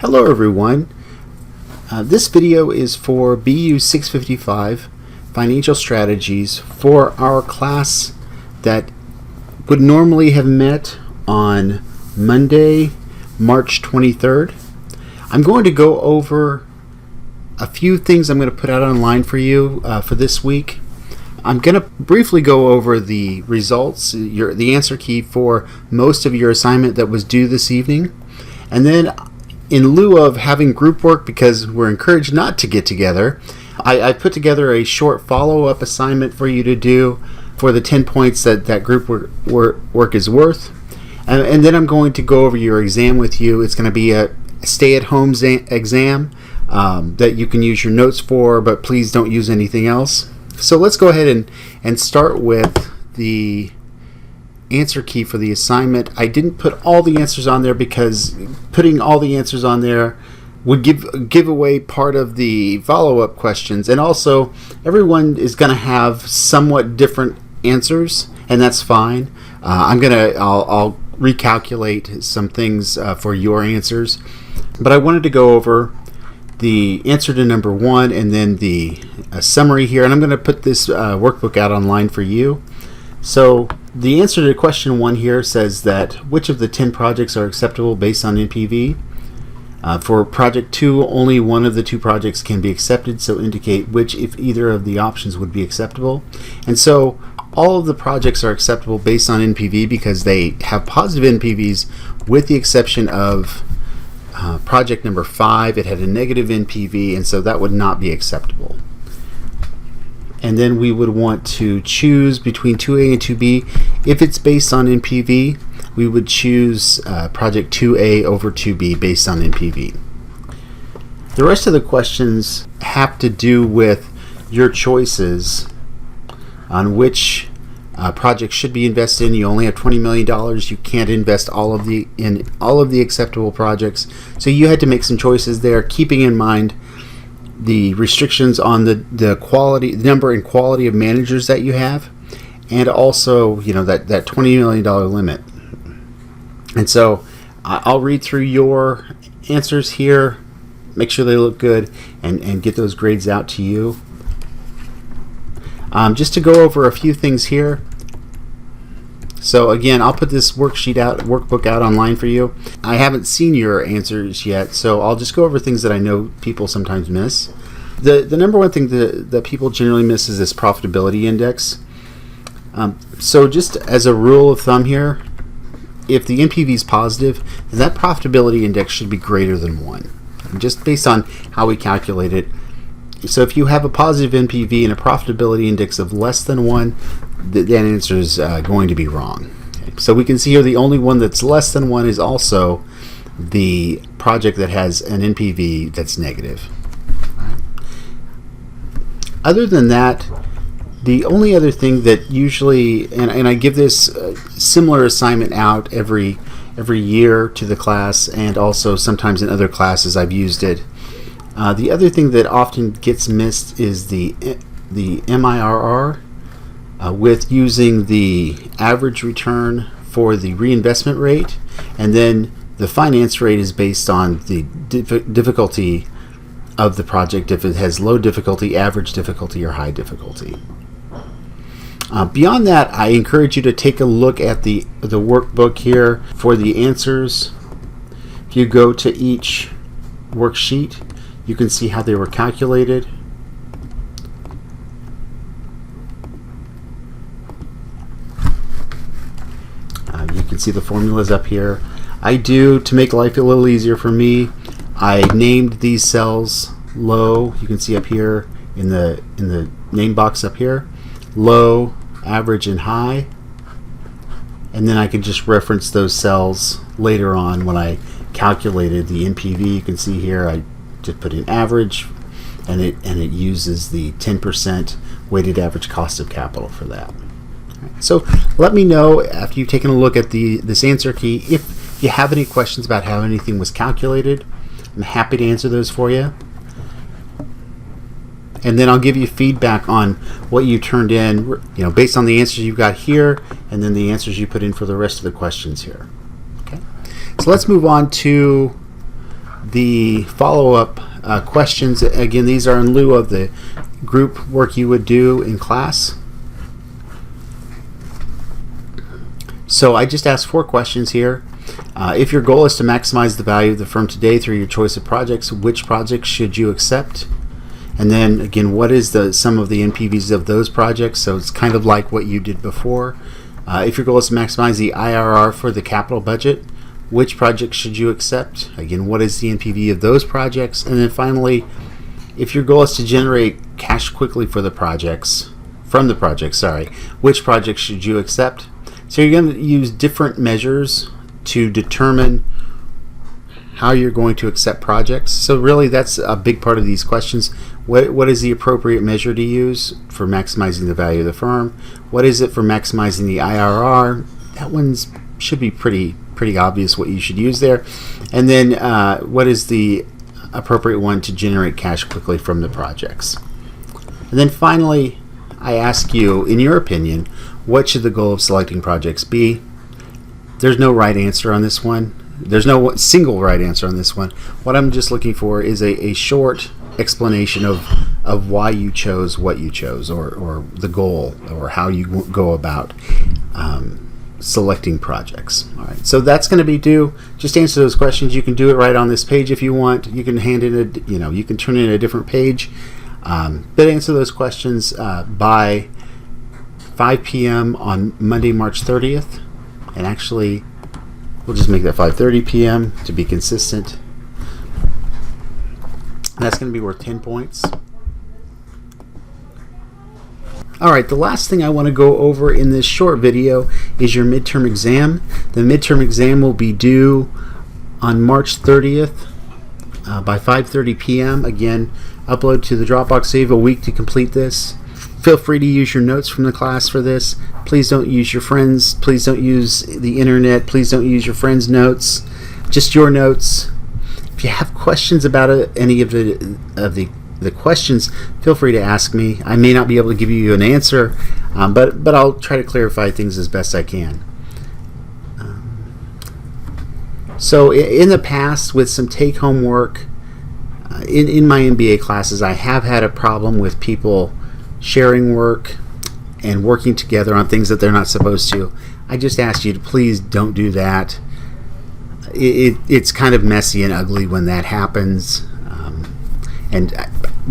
Hello everyone. This video is for BU 655 Financial Strategies for our class that would normally have met on Monday, March 23rd. I'm going to go over a few things I'm going to put out online for you for this week. I'm going to briefly go over the results, the answer key for most of your assignment that was due this evening. And then in lieu of having group work, because we're encouraged not to get together, I put together a short follow-up assignment for you to do for the 10 points that group work is worth. And then I'm going to go over your exam with you. It's going to be a stay-at-home exam that you can use your notes for, but please don't use anything else. So let's go ahead and start with the answer key for the assignment. I didn't put all the answers on there because putting all the answers on there would give away part of the follow-up questions, and also everyone is going to have somewhat different answers, and that's fine. I'll recalculate some things for your answers, but I wanted to go over the answer to number one and then the summary here, and I'm going to put this workbook out online for you. So the answer to question one here says that which of the 10 projects are acceptable based on NPV? For project 2, only one of the 2 projects can be accepted, so indicate which if either of the options would be acceptable. And so all of the projects are acceptable based on NPV because they have positive NPVs, with the exception of project number 5. It had a negative NPV, and so that would not be acceptable. And then we would want to choose between 2A and 2B. If it's based on NPV, we would choose project 2A over 2B based on NPV. The rest of the questions have to do with your choices on which project should be invested in. You only have $20 million. You can't invest in all of the acceptable projects. So you had to make some choices there, keeping in mind the restrictions on the quality, the number and quality of managers that you have, and also that $20 million limit. And so I'll read through your answers here, make sure they look good, and get those grades out to you. Just to go over a few things here. So again, I'll put this workbook out online for you. I haven't seen your answers yet, so I'll just go over things that I know people sometimes miss. The number one thing that people generally miss is this profitability index. So just as a rule of thumb here, if the NPV is positive, then that profitability index should be greater than 1, just based on how we calculate it. So if you have a positive NPV and a profitability index of less than 1, that answer is going to be wrong. Okay. So we can see here the only one that's less than 1 is also the project that has an NPV that's negative. Right. Other than that, the only other thing that usually, and I give this similar assignment out every year to the class, and also sometimes in other classes I've used it. The other thing that often gets missed is the MIRR, with using the average return for the reinvestment rate, and then the finance rate is based on the difficulty of the project, if it has low difficulty, average difficulty, or high difficulty. Beyond that, I encourage you to take a look at the workbook here for the answers. If you go to each worksheet, you can see how they were calculated. You can see the formulas up here. To make life a little easier for me, I named these cells low. You can see up here in the name box up here, low, average, and high. And then I can just reference those cells later on when I calculated the NPV. You can see here I just put in average, and it uses the 10% weighted average cost of capital for that. Right. So let me know after you've taken a look at this answer key if you have any questions about how anything was calculated. I'm happy to answer those for you. And then I'll give you feedback on what you turned in, based on the answers you've got here, and then the answers you put in for the rest of the questions here. Okay. So let's move on to the follow-up questions, again, these are in lieu of the group work you would do in class. So I just asked 4 questions here. If your goal is to maximize the value of the firm today through your choice of projects, which projects should you accept? And then again, what is the sum of the NPVs of those projects? So it's kind of like what you did before. If your goal is to maximize the IRR for the capital budget, which projects should you accept? Again, what is the NPV of those projects? And then finally, if your goal is to generate cash quickly from the projects, which projects should you accept? So you're going to use different measures to determine how you're going to accept projects. So really that's a big part of these questions. What is the appropriate measure to use for maximizing the value of the firm? What is it for maximizing the IRR? That one's should be pretty obvious what you should use there. And then what is the appropriate one to generate cash quickly from the projects? And then finally, I ask you, in your opinion, what should the goal of selecting projects be? There's no right answer on this one. There's no single right answer on this one. What I'm just looking for is a short explanation of why you chose what you chose, or the goal, or how you go about selecting projects. All right, so that's going to be due. Just answer those questions. You can do it right on this page if you want. You can hand in you can turn in a different page, but answer those questions by 5 p.m. on Monday, March 30th. And actually, we'll just make that 5:30 p.m. to be consistent. That's going to be worth 10 points. All right, the last thing I want to go over in this short video is your midterm exam. The midterm exam will be due on March 30th by 5:30 p.m. Again, upload to the Dropbox. Save a week to complete this. Feel free to use your notes from the class for this. Please don't use your friends. Please don't use the internet. Please don't use your friends' notes. Just your notes. If you have questions about any of the questions, feel free to ask me. I may not be able to give you an answer, but I'll try to clarify things as best I can. So in the past, with some take-home work, in my MBA classes, I have had a problem with people sharing work and working together on things that they're not supposed to. I just ask you to please don't do that. It's kind of messy and ugly when that happens, and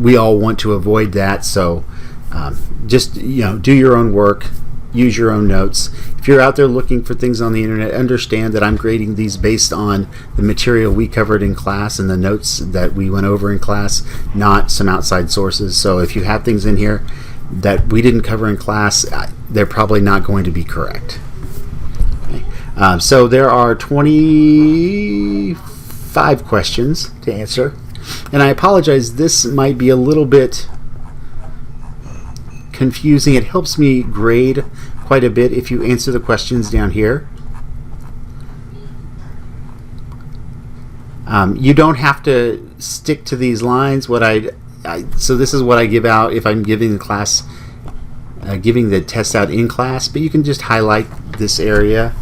we all want to avoid that. So just do your own work, use your own notes. If you're out there looking for things on the internet, understand that I'm grading these based on the material we covered in class and the notes that we went over in class, not some outside sources. So if you have things in here that we didn't cover in class, they're probably not going to be correct. Okay. So there are 25 questions to answer, and I apologize, this might be a little bit confusing. It helps me grade quite a bit if you answer the questions down here. You don't have to stick to these lines. So this is what I give out if I'm giving the class, giving the test out in class, but you can just highlight this area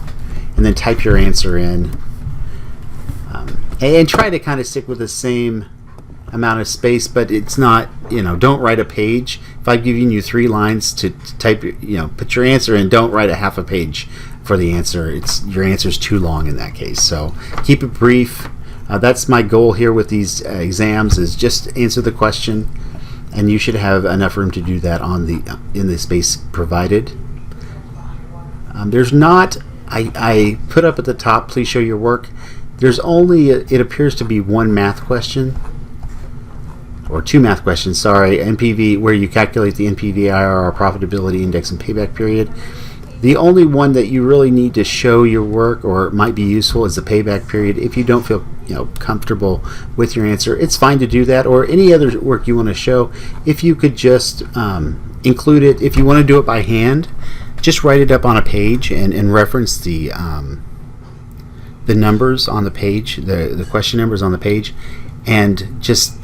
and then type your answer in, and try to kind of stick with the same amount of space, but it's not, don't write a page. If I've given you 3 lines to type, put your answer in, don't write a half a page for the answer. Your answer's too long in that case. So keep it brief. That's my goal here with these exams, is just answer the question, and you should have enough room to do that in the space provided. There's not, I put up at the top, please show your work. There's only, it appears to be 1 math question, or 2 math questions, sorry, NPV, where you calculate the NPV, IRR, profitability index, and payback period. The only one that you really need to show your work or might be useful is the payback period. If you don't feel comfortable with your answer, it's fine to do that, or any other work you want to show. If you could just include it, if you want to do it by hand, just write it up on a page and reference the numbers on the page, the question numbers on the page, and just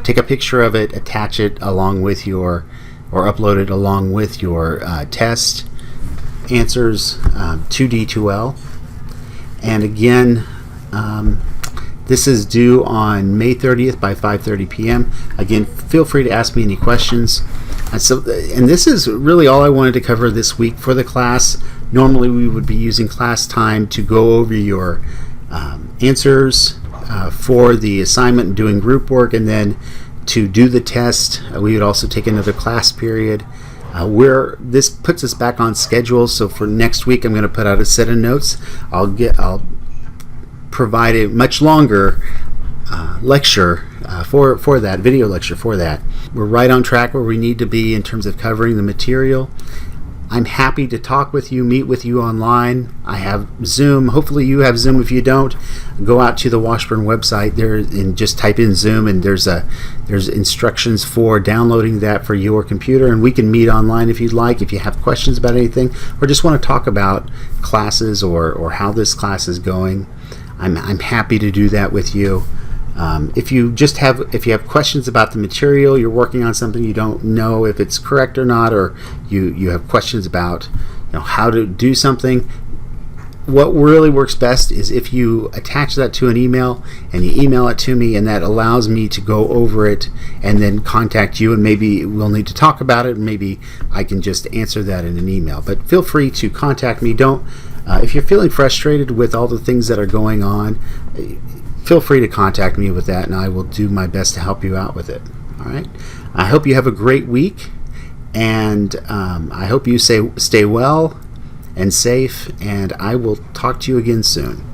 take a picture of it, attach it along with or upload it along with your test answers to D2L. And again, This is due on May 30th by 5:30 p.m. Again, feel free to ask me any questions. And this is really all I wanted to cover this week for the class. Normally we would be using class time to go over your answers for the assignment and doing group work, and then to do the test. We would also take another class period. This puts us back on schedule, so for next week I'm going to put out a set of notes. I'll provide a much longer lecture for that video lecture for that. We're right on track where we need to be in terms of covering the material. I'm happy to talk with you, meet with you online. I have Zoom. Hopefully you have Zoom. If you don't, go out to the Washburn website there and just type in Zoom, and there's instructions for downloading that for your computer, and we can meet online if you'd like. If you have questions about anything or just want to talk about classes or how this class is going, I'm happy to do that with you. If you have questions about the material, you're working on something, you don't know if it's correct or not, or you have questions about how to do something, what really works best is if you attach that to an email and you email it to me, and that allows me to go over it and then contact you, and maybe we'll need to talk about it, and maybe I can just answer that in an email. But feel free to contact me. If you're feeling frustrated with all the things that are going on, feel free to contact me with that, and I will do my best to help you out with it. All right. I hope you have a great week, and I hope you stay well and safe, and I will talk to you again soon.